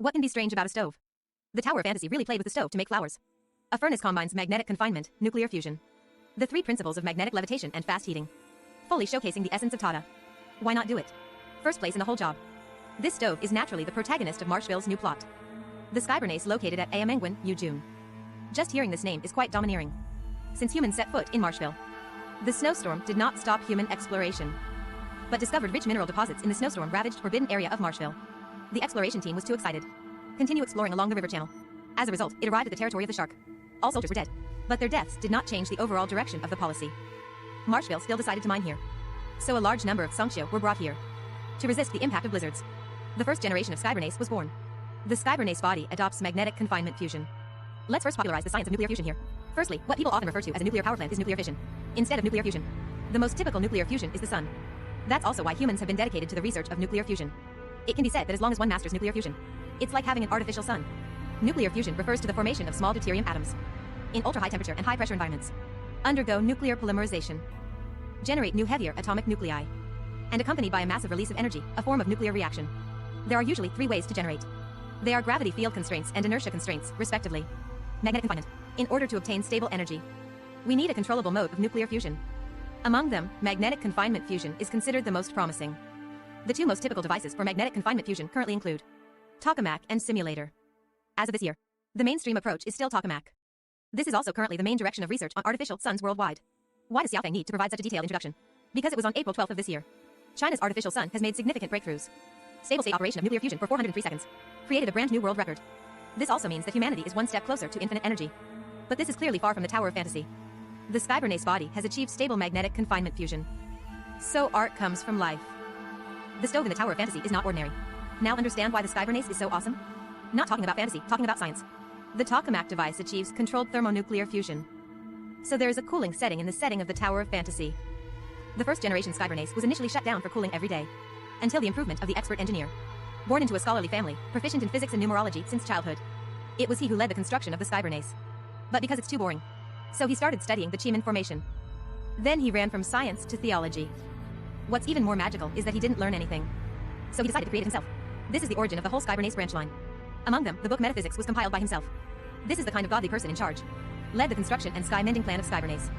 What can be strange about a stove? The Tower of Fantasy really played with the stove to make flowers. A furnace combines magnetic confinement, nuclear fusion. The three principles of magnetic levitation and fast heating. Fully showcasing the essence of Tada. Why not do it? First place in the whole job. This stove is naturally the protagonist of Marshville's new plot. The Skybernace located at Ayamengwin, Ujun. Just hearing this name is quite domineering. Since humans set foot in Marshville, the snowstorm did not stop human exploration, but discovered rich mineral deposits in the snowstorm-ravaged forbidden area of Marshville. The exploration team was too excited. Continue exploring along the river channel. As a result, it arrived at the territory of the shark. All soldiers were dead, but their deaths did not change the overall direction of the policy. Marshville still decided to mine here. So a large number of Songshio were brought here to resist the impact of blizzards. The first generation of Skybernace was born. The Skybernace body adopts magnetic confinement fusion. Let's first popularize the science of nuclear fusion here. Firstly, what people often refer to as a nuclear power plant is nuclear fission, instead of nuclear fusion. The most typical nuclear fusion is the sun. That's also why humans have been dedicated to the research of nuclear fusion. It can be said that as long as one masters nuclear fusion, it's like having an artificial sun. Nuclear fusion refers to the formation of small deuterium atoms in ultra-high temperature and high-pressure environments. Undergo nuclear polymerization. Generate new heavier atomic nuclei. And accompanied by a massive release of energy, a form of nuclear reaction. There are usually three ways to generate. They are gravity field constraints and inertia constraints, respectively. Magnetic confinement. In order to obtain stable energy, we need a controllable mode of nuclear fusion. Among them, magnetic confinement fusion is considered the most promising. The two most typical devices for magnetic confinement fusion currently include tokamak and simulator. As of this year, the mainstream approach is still tokamak. This is also currently the main direction of research on artificial suns worldwide. Why does Xiaofeng need to provide such a detailed introduction? Because it was on April 12th of this year. China's artificial sun has made significant breakthroughs. Stable state operation of nuclear fusion for 403 seconds. Created a brand new world record. This also means that humanity is one step closer to infinite energy. But this is clearly far from the Tower of Fantasy. The Skybernace body has achieved stable magnetic confinement fusion. So art comes from life. The stove in the Tower of Fantasy is not ordinary. Now understand why the Skybernace is so awesome? Not talking about fantasy, talking about science. The tokamak device achieves controlled thermonuclear fusion. So there is a cooling setting in the setting of the Tower of Fantasy. The first generation Skybernace was initially shut down for cooling every day, until the improvement of the expert engineer. Born into a scholarly family, proficient in physics and numerology since childhood, it was he who led the construction of the Skybernace. But because it's too boring, so he started studying the Chiman formation. Then he ran from science to theology. What's even more magical is that he didn't learn anything. So he decided to create it himself. This is the origin of the whole Skybernace branch line. Among them, the book Metaphysics was compiled by himself. This is the kind of godly person in charge. Led the construction and sky mending plan of Skybernace.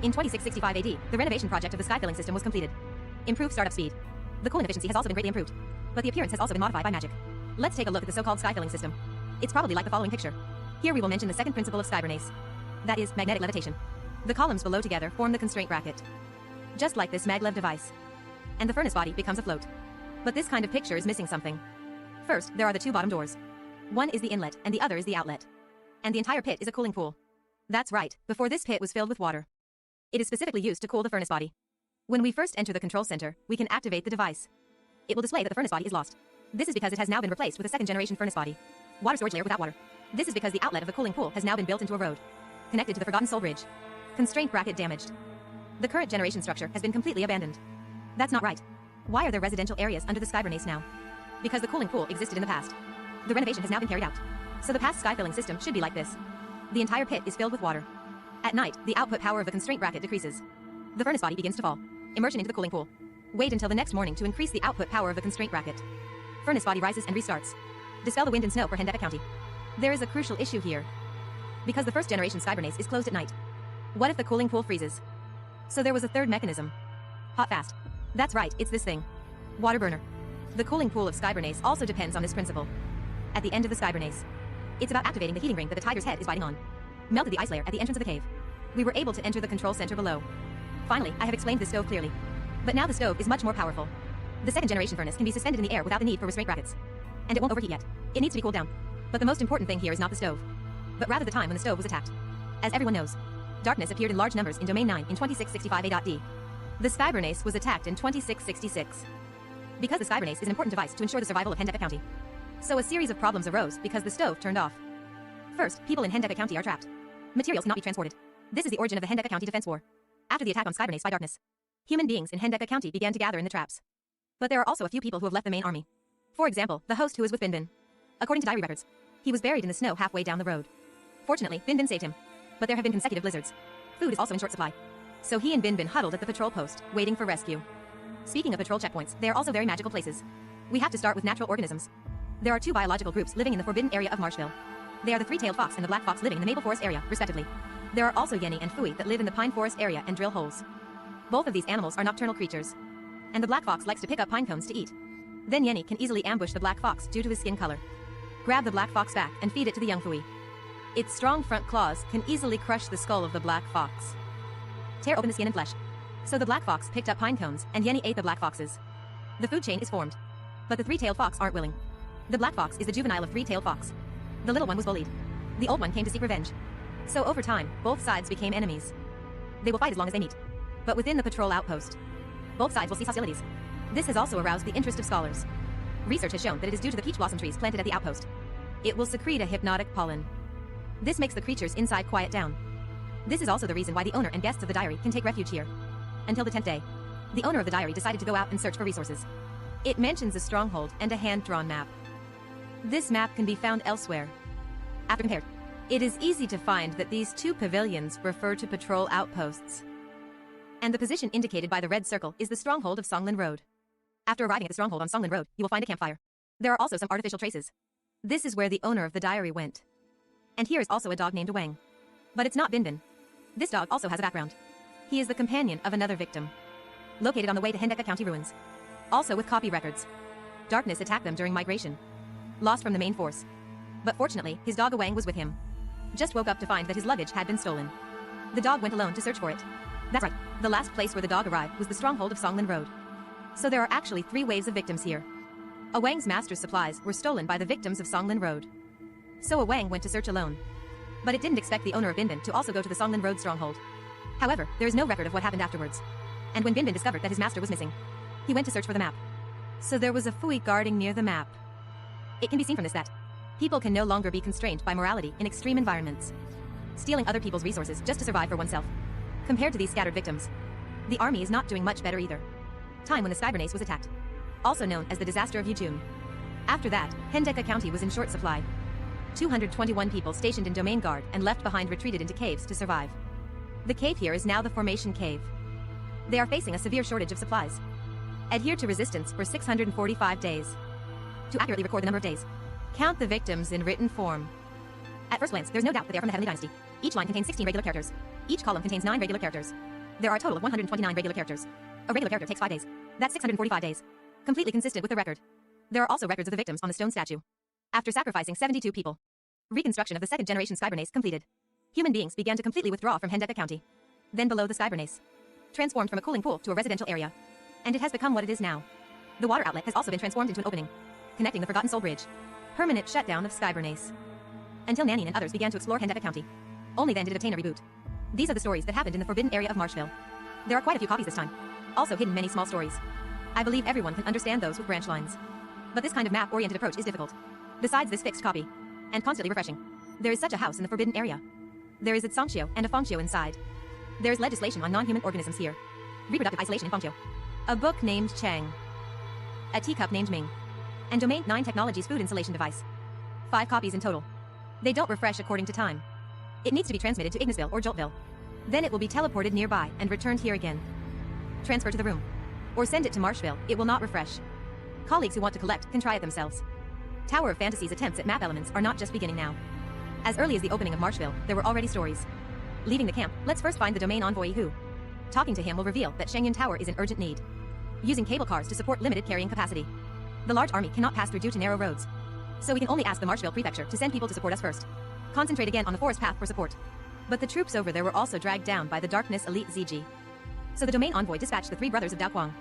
In 2665 AD, the renovation project of the sky filling system was completed. Improved startup speed. The cooling efficiency has also been greatly improved. But the appearance has also been modified by magic. Let's take a look at the so-called sky filling system. It's probably like the following picture. Here we will mention the second principle of Skybernace. That is, magnetic levitation. The columns below together form the constraint bracket. Just like this maglev device. And the furnace body becomes afloat. But this kind of picture is missing something. First, there are the two bottom doors. One is the inlet, and the other is the outlet. And the entire pit is a cooling pool. That's right, before this pit was filled with water. It is specifically used to cool the furnace body. When we first enter the control center, we can activate the device. It will display that the furnace body is lost. This is because it has now been replaced with a second generation furnace body. Water storage layer without water. This is because the outlet of the cooling pool has now been built into a road, connected to the Forgotten Soul Bridge. Constraint bracket damaged. The current generation structure has been completely abandoned. That's not right. Why are there residential areas under the Skybernace now? Because the cooling pool existed in the past. The renovation has now been carried out. So the past sky filling system should be like this. The entire pit is filled with water. At night, the output power of the constraint bracket decreases. The furnace body begins to fall. Immersion into the cooling pool. Wait until the next morning to increase the output power of the constraint bracket. Furnace body rises and restarts. Dispel the wind and snow for Hendepa County. There is a crucial issue here. Because the first generation Skybernace is closed at night. What if the cooling pool freezes? So there was a third mechanism. Hot fast. That's right, it's this thing. Water burner. The cooling pool of Skybernace also depends on this principle. At the end of the Skybernace, it's about activating the heating ring that the tiger's head is biting on. Melted the ice layer at the entrance of the cave. We were able to enter the control center below. Finally, I have explained the stove clearly. But now the stove is much more powerful. The second generation furnace can be suspended in the air without the need for restraint brackets. And it won't overheat yet. It needs to be cooled down. But the most important thing here is not the stove, but rather the time when the stove was attacked. As everyone knows, darkness appeared in large numbers in Domain 9 in 2665 A.D. The Skybernace was attacked in 2666. Because the Skybernace is an important device to ensure the survival of Hendepa County. So a series of problems arose because the stove turned off. First, people in Hendepa County are trapped. Materials cannot be transported. This is the origin of the Hendepa County Defense War. After the attack on Skybernace by darkness, human beings in Hendepa County began to gather in the traps. But there are also a few people who have left the main army. For example, the host who is with Binbin. According to diary records, he was buried in the snow halfway down the road. Fortunately, Binbin saved him. But there have been consecutive blizzards. Food is also in short supply. So he and Binbin huddled at the patrol post, waiting for rescue. Speaking of patrol checkpoints, they are also very magical places. We have to start with natural organisms. There are two biological groups living in the forbidden area of Marshville. They are the three-tailed fox and the black fox living in the maple forest area, respectively. There are also Yeni and Fui that live in the pine forest area and drill holes. Both of these animals are nocturnal creatures. And the black fox likes to pick up pine cones to eat. Then Yeni can easily ambush the black fox due to his skin color. Grab the black fox back and feed it to the young Fui. Its strong front claws can easily crush the skull of the black fox. Tear open the skin and flesh. So the black fox picked up pine cones and Yeni ate the black foxes. The food chain is formed. But the three-tailed fox aren't willing. The black fox is the juvenile of three-tailed fox. The little one was bullied. The old one came to seek revenge. So over time, both sides became enemies. They will fight as long as they meet. But within the patrol outpost, both sides will cease hostilities. This has also aroused the interest of scholars. Research has shown that it is due to the peach blossom trees planted at the outpost. It will secrete a hypnotic pollen. This makes the creatures inside quiet down. This is also the reason why the owner and guests of the diary can take refuge here. Until the 10th day, the owner of the diary decided to go out and search for resources. It mentions a stronghold and a hand-drawn map. This map can be found elsewhere. After compared, it is easy to find that these two pavilions refer to patrol outposts. And the position indicated by the red circle is the stronghold of Songlin Road. After arriving at the stronghold on Songlin Road, you will find a campfire. There are also some artificial traces. This is where the owner of the diary went. And here is also a dog named Wang. But it's not Binbin. This dog also has a background. He is the companion of another victim. Located on the way to Hendeka County ruins. Also with copy records. Darkness attacked them during migration. Lost from the main force. But fortunately, his dog Wang was with him. Just woke up to find that his luggage had been stolen. The dog went alone to search for it. That's right, the last place where the dog arrived was the stronghold of Songlin Road. So there are actually 3 waves of victims here. A Wang's master's supplies were stolen by the victims of Songlin Road. So a Wang went to search alone. But it didn't expect the owner of Binbin to also go to the Songlin Road stronghold. However, there is no record of what happened afterwards. And when Binbin discovered that his master was missing, he went to search for the map. So there was a Fui guarding near the map. It can be seen from this that people can no longer be constrained by morality in extreme environments. Stealing other people's resources just to survive for oneself. Compared to these scattered victims, the army is not doing much better either. Time when the Skybernace was attacked. Also known as the Disaster of Yujun. After that, Hendeka County was in short supply. 221 people stationed in Domain Guard and left behind retreated into caves to survive. The cave here is now the Formation Cave. They are facing a severe shortage of supplies. Adhere to resistance for 645 days. To accurately record the number of days, count the victims in written form. At first glance, there's no doubt that they are from the Heavenly Dynasty. Each line contains 16 regular characters. Each column contains 9 regular characters. There are a total of 129 regular characters. A regular character takes 5 days. That's 645 days. Completely consistent with the record. There are also records of the victims on the stone statue. After sacrificing 72 people, reconstruction of the second generation Skybernace completed. Human beings began to completely withdraw from Hendeka County. Then below the Skybernace, transformed from a cooling pool to a residential area. And it has become what it is now. The water outlet has also been transformed into an opening, connecting the Forgotten Soul Bridge. Permanent shutdown of Skybernace. Until Nanine and others began to explore Hendeka County. Only then did it obtain a reboot. These are the stories that happened in the forbidden area of Marshville. There are quite a few copies this time. Also hidden many small stories. I believe everyone can understand those with branch lines. But this kind of map-oriented approach is difficult. Besides this fixed copy, and constantly refreshing, there is such a house in the forbidden area. There is a Tsongxio and a Fengxiu inside. There is legislation on non-human organisms here. Reproductive isolation in Fengxiu. A book named Chang. A teacup named Ming. And Domain 9 Technologies food insulation device. 5 copies in total. They don't refresh according to time. It needs to be transmitted to Ignisville or Joltville. Then it will be teleported nearby and returned here again. Transfer to the room. Or send it to Marshville, it will not refresh. Colleagues who want to collect can try it themselves. Tower of Fantasy's attempts at map elements are not just beginning now. As early as the opening of Marshville, there were already stories. Leaving the camp, let's first find the domain envoy Hu. Talking to him will reveal that Shengyun Tower is in urgent need. Using cable cars to support limited carrying capacity. The large army cannot pass through due to narrow roads. So we can only ask the Marshville Prefecture to send people to support us first. Concentrate again on the forest path for support. But the troops over there were also dragged down by the Darkness Elite ZG. So the domain envoy dispatched the 3 brothers of Dao Quang.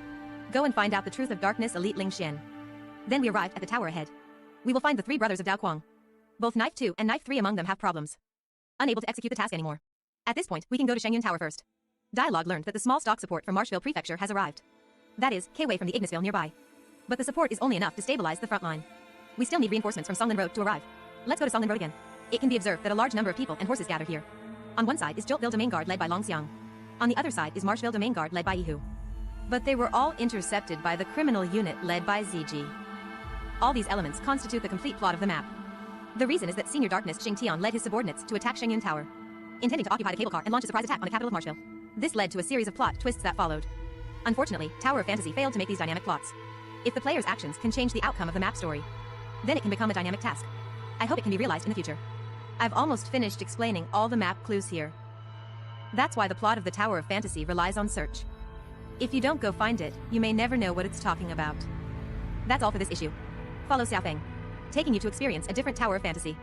Go and find out the truth of Darkness Elite Ling Xian. Then we arrived at the tower ahead. We will find the 3 brothers of Dao Quang. Both Knife 2 and Knife 3 among them have problems. Unable to execute the task anymore. At this point, we can go to Shengyun Tower first. Dialogue learned that the small stock support from Marshville Prefecture has arrived. That is, Kwei from the Ignisville nearby. But the support is only enough to stabilize the front line. We still need reinforcements from Songlin Road to arrive. Let's go to Songlin Road again. It can be observed that a large number of people and horses gather here. On one side is Joltville Domain Guard led by Long Xiang. On the other side is Marshville Domain Guard led by Yihu. But they were all intercepted by the criminal unit led by ZG. All these elements constitute the complete plot of the map. The reason is that Senior Darkness Xing Tian led his subordinates to attack Shengyun Tower, intending to occupy the cable car and launch a surprise attack on the capital of Marshville. This led to a series of plot twists that followed. Unfortunately, Tower of Fantasy failed to make these dynamic plots. If the player's actions can change the outcome of the map story, Then it can become a dynamic task. I hope it can be realized in the future. I've almost finished explaining all the map clues here. That's why the plot of the Tower of Fantasy relies on search. If you don't go find it, you may never know what it's talking about. That's all for this issue. Follow Xiaofeng, taking you to experience a different Tower of Fantasy.